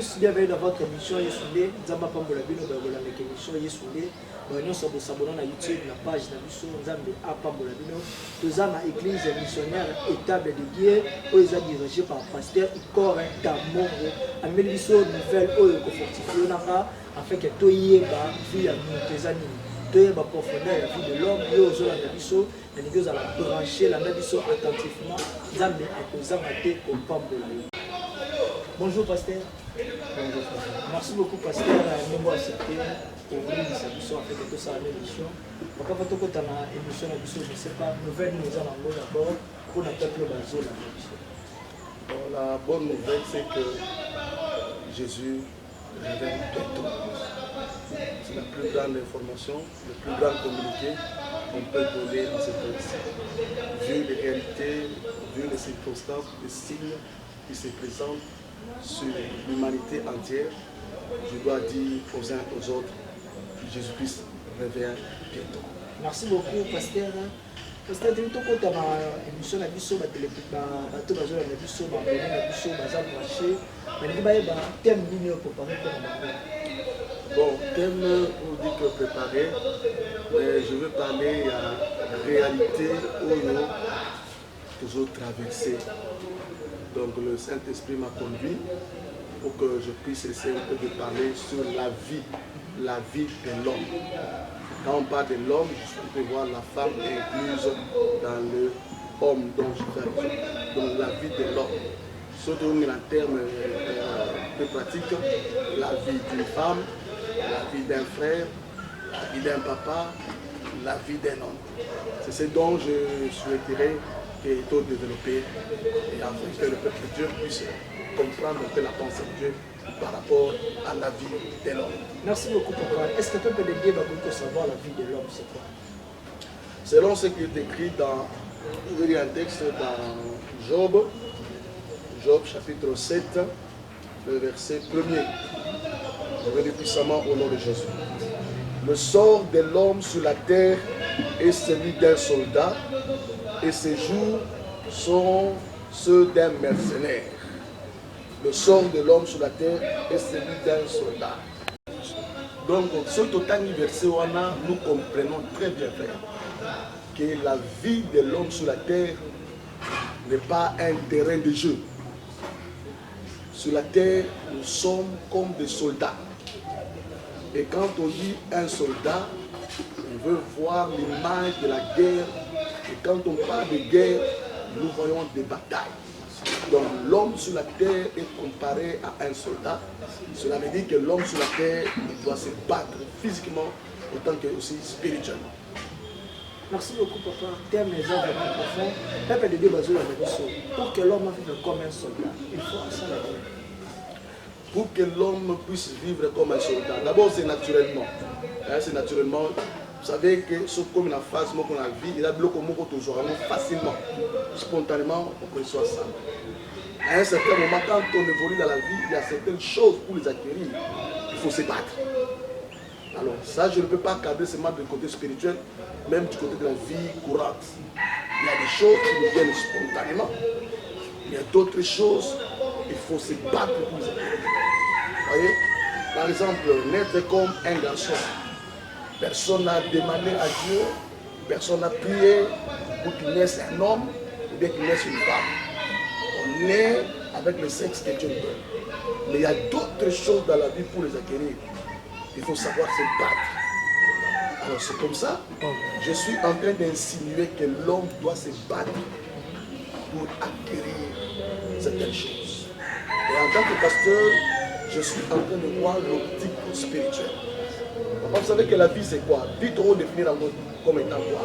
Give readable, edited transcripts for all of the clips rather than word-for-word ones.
tous, bienvenue dans votre émission Yesoulé. Nzamba Pambola Bino, la émission Yesoulé. Nous sommes abonnés à YouTube, la page de Nzambe à Pambola Bino. Nous avons l'église missionnaire étable de Dieu, où ils sont dirigés par le pasteur Ikor Tamongo. À Mélisso, nouvelle, où ils sont fortifiés, afin que tout y ait vie à nous, tes amis. Tout y ait profondeur la vie de l'homme, et aux autres de Bisso, l'église à la brancher, la Bisso attentivement. Nzambe à cause de Pambola Bino. Bonjour pasteur. Bonjour. Merci beaucoup pasteur. Nous accepté pour venir cette émission avec tout ça à l'émission. Pourquoi pas tout dans l'émission de l'émission, je ne sais pas, nouvelle nous allons d'abord pour notre peuple basé la émission. La bonne nouvelle c'est que Jésus révèle bientôt. C'est la plus grande information, le plus grand communiqué qu'on peut donner dans cette émission. Vu les réalités, vu les circonstances, les signes qui se présentent sur l'humanité entière, je dois dire aux uns et aux autres que Jésus-Christ revient bientôt. Merci beaucoup, pasteur. Pasteur, tu as dit l'émission de l'émission, tu as dit que tu as l'émission, tu as dit bon, thème pour dire que préparer, mais je veux parler à la réalité où nous toujours traversé. Donc le Saint-Esprit m'a conduit pour que je puisse essayer un peu de parler sur la vie de l'homme. Quand on parle de l'homme, je peux voir la femme incluse dans le homme dont je parle. Donc la vie de l'homme. Surtout en termes plus pratiques, la vie d'une femme, la vie d'un frère, la vie d'un papa, la vie d'un homme. C'est ce dont je souhaiterais que tout développer et afin que le peuple de Dieu puisse comprendre un peu la pensée de Dieu par rapport à la vie de l'homme. Merci beaucoup papa. Est-ce que le peuple de Dieu va beaucoup savoir la vie de l'homme, c'est quoi? Selon ce qui est écrit dans un texte dans Job, Job chapitre 7, le verset 1er. Je vais dire puissamment au nom de Jésus. Le sort de l'homme sur la terre est celui d'un soldat, et ses jours sont ceux d'un mercenaire. Le sort de l'homme sur la terre est celui d'un soldat. Donc, ce total verset, nous comprenons très bien que la vie de l'homme sur la terre n'est pas un terrain de jeu. Sur la terre, nous sommes comme des soldats. Et quand on dit un soldat, on veut voir l'image de la guerre. Et quand on parle de guerre, nous voyons des batailles. Donc l'homme sur la terre est comparé à un soldat. Cela veut dire que l'homme sur la terre, il doit se battre physiquement autant que aussi spirituellement. Merci beaucoup papa. Terme les gens vraiment profonds. Peuple de Dieu basé la mission. Pour que l'homme vive comme un soldat, il faut ça la vie. Pour que l'homme puisse vivre comme un soldat, d'abord c'est naturellement. C'est naturellement. Vous savez que ce comme la phase qu'on a vie, il a bloqué toujours facilement, spontanément, on reçoit ça. À un certain moment, quand on évolue dans la vie, il y a certaines choses pour les acquérir. Il faut se battre. Alors ça, je ne peux pas cadrer seulement du côté spirituel, même du côté de la vie courante. Il y a des choses qui nous viennent spontanément. Il y a d'autres choses, il faut se battre pour les acquérir. Vous voyez? Par exemple, naître comme un garçon. Personne n'a demandé à Dieu, personne n'a prié pour qu'il naisse un homme ou bien qu'il naisse une femme. On naît avec le sexe que Dieu nous donne. Mais il y a d'autres choses dans la vie pour les acquérir. Il faut savoir se battre. Alors c'est comme ça, je suis en train d'insinuer que l'homme doit se battre pour acquérir certaines choses. Et en tant que pasteur, je suis en train de voir l'optique spirituelle. Vous savez que la vie c'est quoi? Vie trop définir comme étant quoi?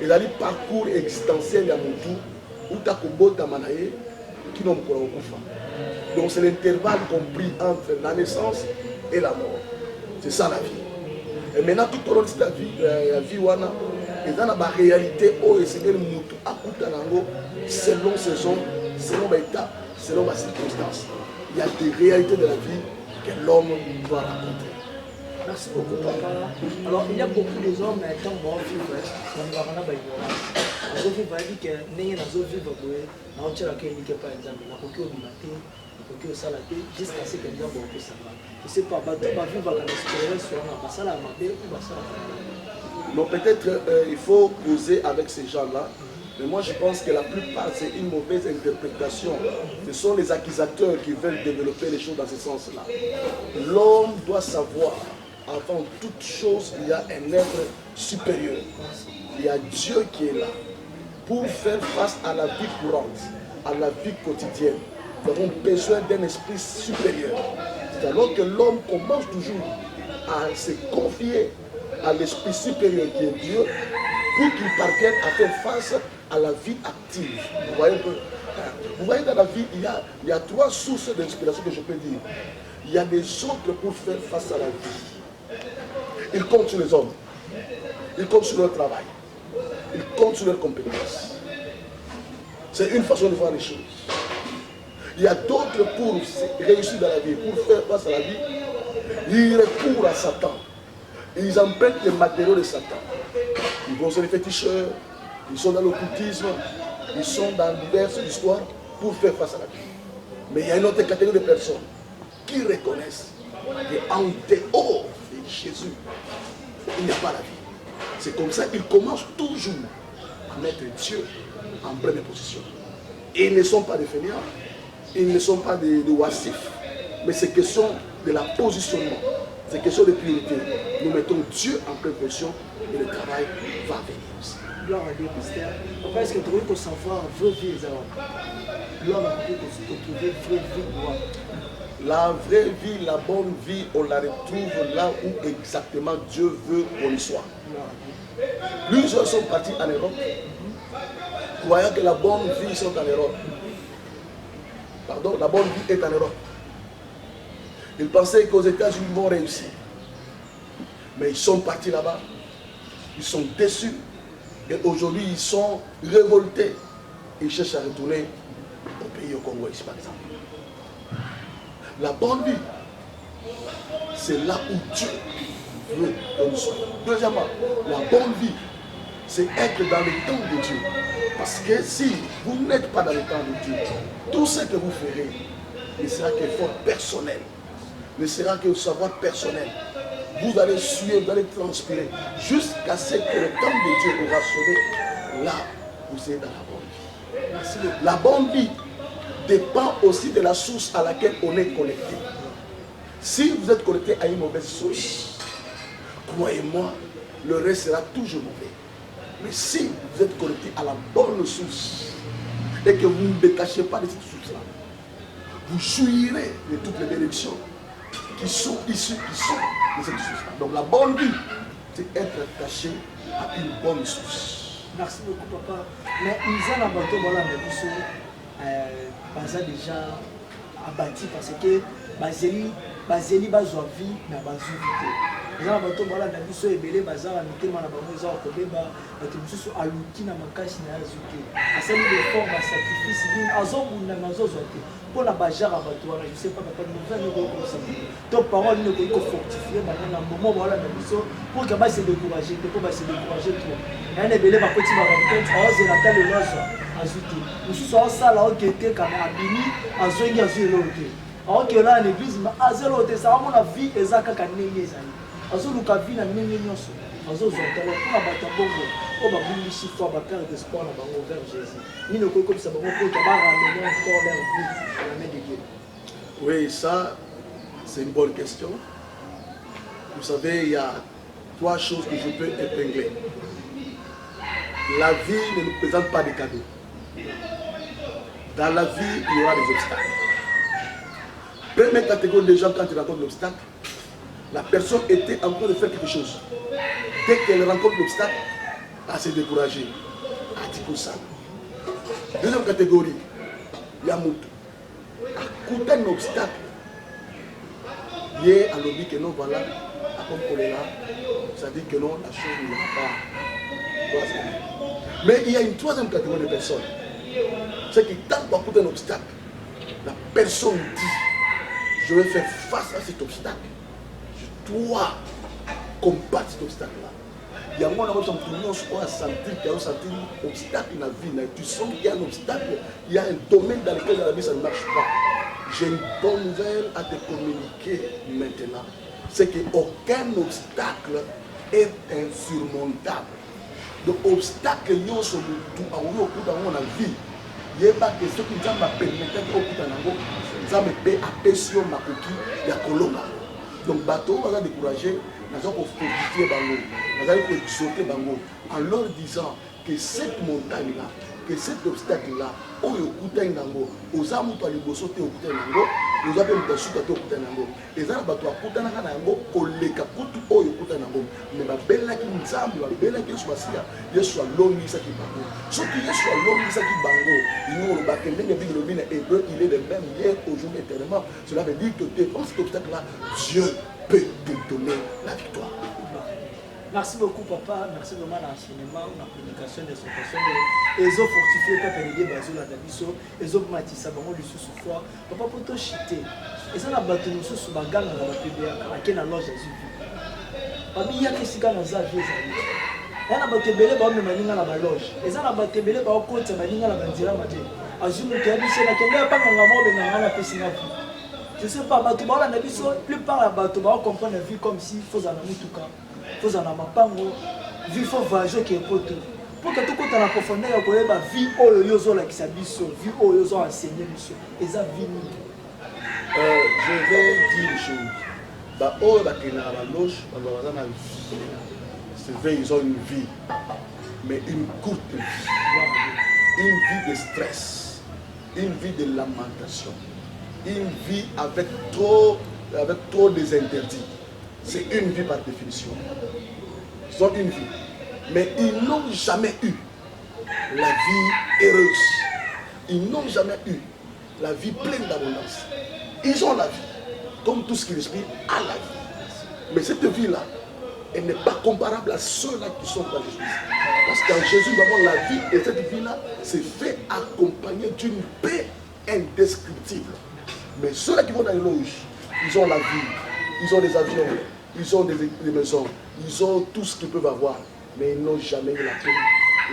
Il a dit parcours existentiel à mon tour, où tu as kobota manaye, qui n'ont pas de. Donc c'est l'intervalle compris entre la naissance et la mort. C'est ça la vie. Et maintenant tout au long de cette vie, la vie wana, il y a une réalité où il s'est selon ses hommes, selon les étapes, selon les circonstances. Il y a des réalités de la vie que l'homme doit rencontrer. Merci beaucoup, papa. Alors, il y a beaucoup d'hommes, mais tant qu'on vit, on va en avoir. azovivre ayebi ke ndenge nazovivre boye naotielaka elike pa ya nzambe nakoki obima te nakoki osala te jusqu'à ce que nzambe okosanga ese pa bato bavivaka na expérience wana basalaka mabe ou basalaka non peut-être il faut causer avec ces gens-là. Mais moi je pense que la plupart c'est une mauvaise interprétation. Ce sont les accusateurs qui veulent développer les choses dans ce sens-là. L'homme doit savoir, avant toute chose, il y a un être supérieur. Il y a Dieu qui est là. Pour faire face à la vie courante, à la vie quotidienne, nous avons besoin d'un esprit supérieur. C'est alors que l'homme commence toujours à se confier à l'esprit supérieur qui est Dieu pour qu'il parvienne à faire face à la vie active. Vous voyez dans la vie, il y a trois sources d'inspiration que je peux dire. Il y a des autres pour faire face à la vie. Ils comptent sur les hommes. Ils comptent sur leur travail. Ils comptent sur leurs compétences. C'est une façon de voir les choses. Il y a d'autres pour réussir dans la vie, pour faire face à la vie. Ils recourent à Satan. Ils empruntent les matériaux de Satan. Ils vont sur les féticheurs, ils sont dans l'occultisme, ils sont dans diverses histoires pour faire face à la vie. Mais il y a une autre catégorie de personnes qui reconnaissent qu'en dehors de Jésus, il n'y a pas la vie. C'est comme ça qu'ils commencent toujours à mettre Dieu en première position. Et ils ne sont pas des fainéants, ils ne sont pas des oisifs, mais c'est question de la positionnement. C'est question de priorité. Nous mettons Dieu en première position et le travail va venir aussi. Gloire à Dieu, pasteur. Pourquoi est-ce que tu veux savoir vraie vie, l'homme a pu trouver vraie vie. La vraie vie, la bonne vie, on la retrouve là où exactement Dieu veut qu'on y soit. Plusieurs sont partis en Europe, croyant que la bonne vie sont en Europe. Pardon, la bonne vie est en Europe. Ils pensaient qu'aux États-Unis vont réussir. Mais ils sont partis là-bas. Ils sont déçus. Et aujourd'hui, ils sont révoltés. Ils cherchent à retourner au pays au Congo, ici par exemple. La bonne vie, c'est là où Dieu veut que nous soyons. Deuxièmement, la bonne vie, c'est être dans le temps de Dieu. Parce que si vous n'êtes pas dans le temps de Dieu, tout ce que vous ferez ne sera qu'effort personnel. Ne sera que savoir personnel. Vous allez suivre, vous allez transpirer jusqu'à ce que le temps de Dieu aura sonné. Là, vous êtes dans la bonne vie. Merci. La bonne vie dépend aussi de la source à laquelle on est connecté. Si vous êtes connecté à une mauvaise source, croyez-moi, le reste sera toujours mauvais. Mais si vous êtes connecté à la bonne source et que vous ne détachez pas de cette source-là, vous jouirez de toutes les bénédictions qui sont issues de cette source-là. Donc la bonne vie, c'est être attaché à une bonne source. Merci beaucoup, papa. Mais ils ont abattu voilà, mais déjà abattu parce que Bazeli bazwa vie na bazwi vie. Eza na bato bala na biso ebele bazala mitema na bango eza kobeba bato mosusu aluki na makasi na yazwi te asali reforme basacrifice nini azobunda nazozwa te mpo na bajare ya bato wana je sais pas papa nouvelle nekoyokosaki to parole nini okoki kofortifie bango na momo bawala na biso pour ke base décourage te mpo base décourage trop nayana ebele bakoti barencontre aozela ta lelo azwa azwi te mosusu aosala okete kama abimi azwengi azwi eloko te aokela na l'église azelo te ça amona vie eza kaka ndenge ezali azoluka vie na ndenge nyonso azozwa talo mpona bato ya bongo oyo babungisi fois bapère d'espoir na bango vers Jésus nini okoki kobisa bango mpo ete baramener encore leur vie à la main de Dieu. Oui, ça c'est une bonne question. Vous savez, il y a trois choses que je peux épingler. La vie ne nous présente pas de cadeaux. Dans la vie, il y aura des obstacles. Première catégorie de gens, quand ils rencontrent l'obstacle, la personne était en train de faire quelque chose. Dès qu'elle rencontre l'obstacle, elle s'est découragée. Elle dit pour ça. Deuxième catégorie, il y a Moutou. À côté d'un obstacle, il y a un lobby que non, voilà, comme on est là, ça dit que non, la chose ne va pas. Mais il y a une troisième catégorie de personnes. C'est qui, tant qu'à côté d'un obstacle, la personne dit, je vais faire face à cet obstacle. Je dois combattre cet obstacle-là. Il y a un moment où tu as senti qu'il y a un obstacle dans la vie. Tu sens qu'il y a un obstacle, il y a un domaine dans lequel la vie ça ne marche pas. J'ai une bonne nouvelle à te communiquer maintenant. C'est qu'aucun obstacle est insurmontable. Donc, obstacle, il y a un obstacle dans la vie. Il y a pas que ce qui nous a permis de faire apesio makoki ya kolonga. Donc bateau va décourager, nous allons féliciter bango, nous allons exhorter bango en leur disant que cette montagne là, que cet obstacle là, on écoute nango, aux amours à liboso te écoute nango, nous avons des sous à te écoute nango. Et ça bateau à écoute nango, koleka kutu o écoute nango. Mais ma belle là qui nous a, ma belle là qui soit sia, il soit longi ça qui bango. Ce qui est soit longi ça qui bango, il nous le bac même bien le bien hébreu, il est le même hier, aujourd'hui éternellement. Cela veut dire que devant cet obstacle là, Dieu peut te donner la victoire. Merci beaucoup papa, merci vraiment l'enseignement, la communication des situations. Ils ont fortifié papa les bateaux là d'Abisso, ils ont matissé vraiment le sous foi. Papa pour te chiter. Et ça la bateau nous sous bagarre dans la PBA, à quelle loge Jésus. Papa il y a que si gars dans sa vie ça. Et la bateau belé ba me maninga la loge. Et ça la bateau belé ba compte maninga la bandira maté. Azumi qui a dit c'est la kenga pas ngamo benga na pesina. Je sais pas bateau ba la biso, plupart la bateau ba comprendre la vie comme si faut en mutuka. Faut en amapango, vie faut voyager qui est poteau. Pour que tout compte en profondeur, il y a une vie où il y a qui s'habille, vie où il y a enseigné, et ça vie. Je vais dire une chose. Bah, oh, bah, qu'il y a la loge, bah, c'est vrai, ils ont une vie, mais une courte vie. Une vie de stress, une vie de lamentation, une vie avec trop des interdits. C'est une vie par définition. Ils ont une vie. Mais ils n'ont jamais eu la vie heureuse. Ils n'ont jamais eu la vie pleine d'abondance. Ils ont la vie. Comme tout ce qui respire a la vie. Mais cette vie-là, elle n'est pas comparable à ceux-là qui sont dans Jésus. Parce qu'en Jésus, nous avons la vie. Et cette vie-là, c'est fait accompagner d'une paix indescriptible. Mais ceux-là qui vont dans les loges, ils ont la vie. Ils ont des avions, ils ont des maisons, ils ont tout ce qu'ils peuvent avoir, mais ils n'ont jamais eu la paix.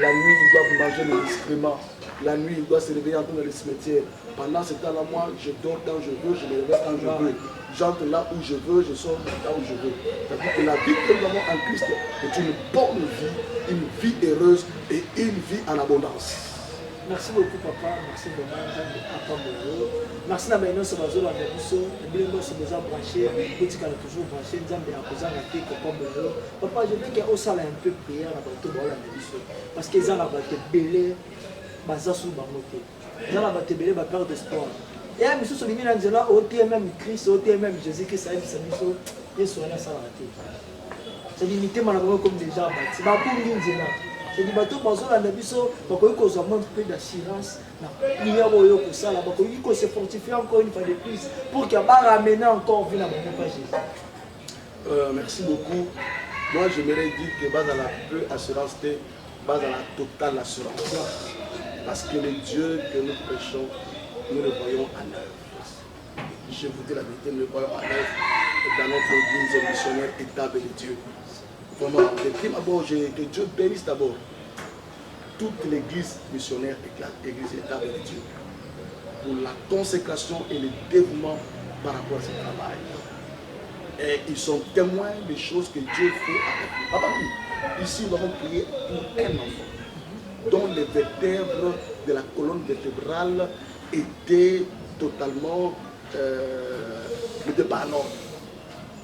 La nuit, ils doivent manger les excréments. La nuit, ils doivent se réveiller en dans les cimetières. Pendant ce temps-là, moi, je dors quand je veux, je me réveille quand je veux. J'entre là où je veux, je sors là où je veux. C'est-à-dire que la vie que nous avons en Christ est une bonne vie, une vie heureuse et une vie en abondance. Merci beaucoup papa, merci vraiment merci na baino so bazo la biso bilendo so besoin brancher botika la toujours brancher nzambe akoza na te ko pombe papa je veux que au sala un peu prière na bato ba la biso parce que ça la bato belé baza sou bangote ça la bato belé ba perdre d'espoir et à biso so lingi na nzela au même Christ au même Jésus que ça aide ça biso yeso na sala te c'est limité malgré comme déjà bâti ba pour nzela. C'est des bateaux qui la biso, ils ont un peu d'assurance. Il y a des ça là, ils se fortifient encore une fois de plus pour qu'ils ramener encore vie à mon Jésus. Merci beaucoup. Moi, j'aimerais dire que base à la peu assurance, base à la totale assurance. Parce que le Dieu que nous prêchons, nous le voyons en œuvre. Je vous dis la vérité, nous le voyons en œuvre dans notre église missionnaire étable de Dieu. Vraiment, que Dieu bénisse d'abord toute l'église missionnaire église état de Dieu pour la consécration et le dévouement par rapport à ce travail. Et ils sont témoins des choses que Dieu fait avec nous. Papa, ici nous avons prié pour un enfant dont les vertèbres de la colonne vertébrale étaient totalement n'étaient pas en ordre.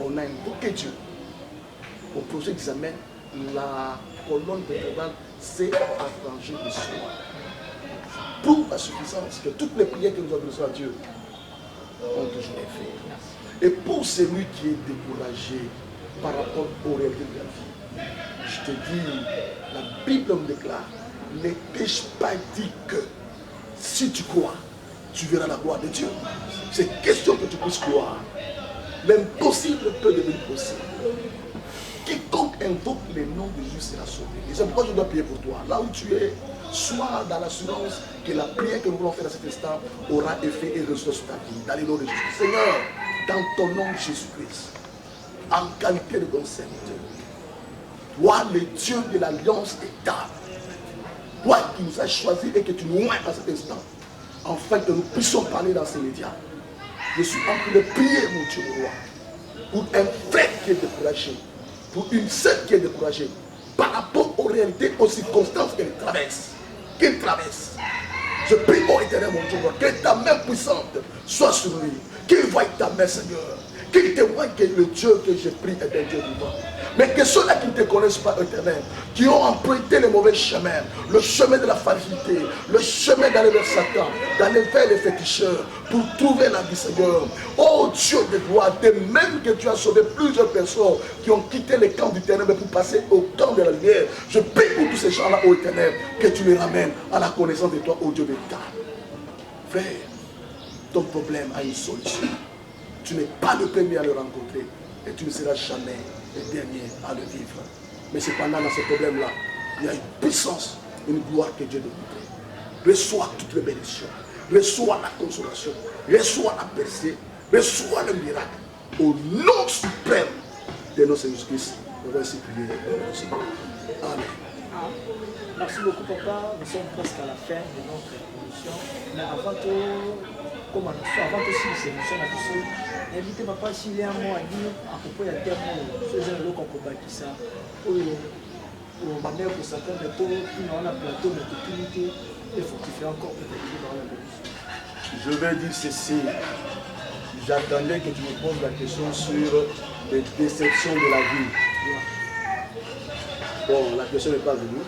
On a invoqué Dieu. Au projet d'examen, la colonne vertébrale s'est arrangée de soins. Pour la suffisance que toutes les prières que nous avons besoin à Dieu ont toujours été faites. Et pour celui qui est découragé par rapport aux réalités de la vie, je te dis, la Bible me déclare, ne t'ai-je pas dit que si tu crois, tu verras la gloire de Dieu. C'est question que tu puisses croire. L'impossible peut devenir possible. Quiconque invoque le nom de Jésus sera sauvé. Et c'est pourquoi je dois prier pour toi. Là où tu es, sois dans l'assurance que la prière que nous voulons faire à cet instant aura effet et résultat sur ta vie. Dans le nom de Jésus. Seigneur, dans ton nom Jésus-Christ, en qualité de ton serviteur, Toi, le Dieu de l'alliance étable, toi qui nous as choisis et que tu nous oins à cet instant, afin que nous puissions parler dans ces médias. Je suis en train de prier, mon Dieu le roi, pour un frère qui est découragé, pour une sœur qui est découragée, par rapport aux réalités, aux circonstances qu'elle traverse. Je prie, ô Éternel, mon Dieu, que ta main puissante soit sur lui, qu'il voie ta main, Seigneur, qu'il témoigne que le Dieu que j'ai pris est un Dieu vivant. Mais que ceux-là qui ne te connaissent pas, Éternel, qui ont emprunté les mauvais chemins, le chemin de la facilité, le chemin d'aller vers Satan, d'aller vers les féticheurs, pour trouver la vie, Seigneur. Oh Dieu de gloire, de même que tu as sauvé plusieurs personnes qui ont quitté les camps du ténèbre pour passer au camp de la lumière, je prie pour tous ces gens-là, ô Éternel, que tu les ramènes à la connaissance de toi, ô Dieu de ta. Frère, ton problème a une solution. Tu n'es pas le premier à le rencontrer et tu ne seras jamais le dernier à le vivre. Mais cependant, dans ce problème-là, il y a une puissance, une gloire que Dieu doit montrer. Reçois toutes les bénédictions, reçois la consolation, reçois la percée, reçois le miracle. Au nom suprême de notre Seigneur Jésus-Christ, nous allons ainsi prier. Amen. Merci beaucoup, papa. Nous sommes presque à la fin de notre émission. Mais avant tout, avant aussi cette émission, invitez papa s'il y a un mot à dire à propos de terme, faisant le qu'on combat qui ça. Ma mère pour certains de taux, puis on a plateau de opportunité, il faut qu'il fasse encore peut-être dans la bouche. Je vais dire ceci. J'attendais que tu me poses la question sur les déceptions de la vie. Bon, la question n'est pas venue.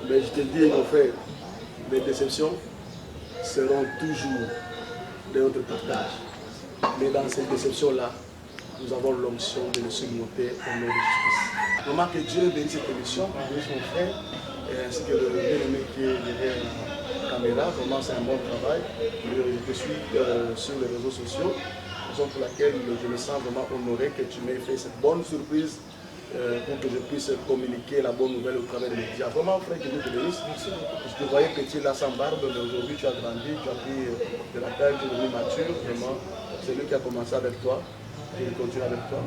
Mais je te dis, mon frère, les déceptions seront toujours de notre partage. Mais dans ces déceptions-là, nous avons l'onction de le surmonter au nom de Jésus-Christ. Vraiment que Dieu bénisse cette émission, bénisse mon frère, ainsi que le bien-aimé qui est derrière la caméra. Vraiment, c'est un bon travail. Je suis sur les réseaux sociaux, raison pour laquelle je me sens vraiment honoré que tu m'aies fait cette bonne surprise pour que je puisse communiquer la bonne nouvelle au travers des médias. Vraiment, frère, que Dieu te bénisse. Je te voyais petit là sans barbe, mais aujourd'hui tu as grandi, tu as pris de la taille, tu es devenu mature. Vraiment, c'est lui qui a commencé avec toi, qui continue avec toi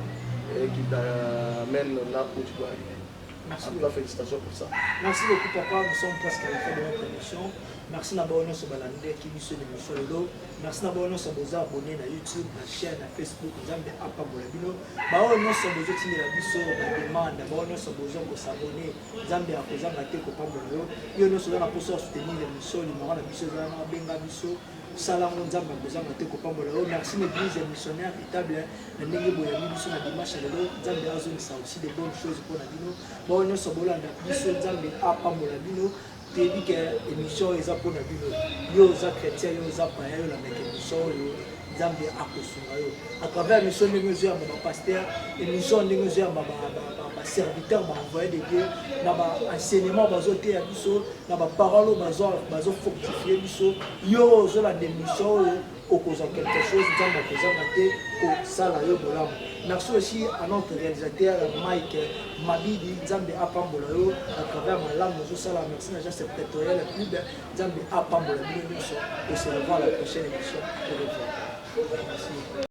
et qui t'amène là où tu dois arriver. Merci. En tout cas, félicitations pour ça. Merci beaucoup, papa. Nous sommes presque à la fin de notre émission. Merci d'avoir nous sur Balandé qui nous suit l'émission Lolo. Merci d'avoir nous sur vos abonnés sur YouTube, la chaîne, la Facebook, nous avons des apps pour la vidéo. Bawo nous sur vos outils de la biso, la demande. Bawo nous sur vos gens pour s'abonner. Nous avons des apps pour la télé pour la vidéo. Nous sommes là pour soutenir l'émission, le moral la biso, la benga biso. Salam nzamba kozanga te kopambola yo. Merci l'église missionnaire étable na ndenge boyami biso na dimanche lelo nzambe azongisa aussi de bonnes choses pour na bino bao nyonso bolanda biso nzambe apambola bino toyebi ke émission eza mpona bino yo oza chrétien yo oza paya yo landaka émission oyo nzambe akosunga yo à travers émission ndenge ozoyamba bapaster émission ndenge ozoyamba baserviteur baenvoyé de Dieu na baenseignement bazoteya biso na baparole bazofortifie biso yo ozolanda émission oyo okozwa quelque chose nzambe akozanga te kosala yo bolamu. Merci aussi à notre réalisateur Mike Mabidi nzambe apambola yo à travers malamu ozosala. Merci na agence sectorielle pub nzambe apambola bino nyonso. On se revoit à la prochaine émission. Au revoir. Merci.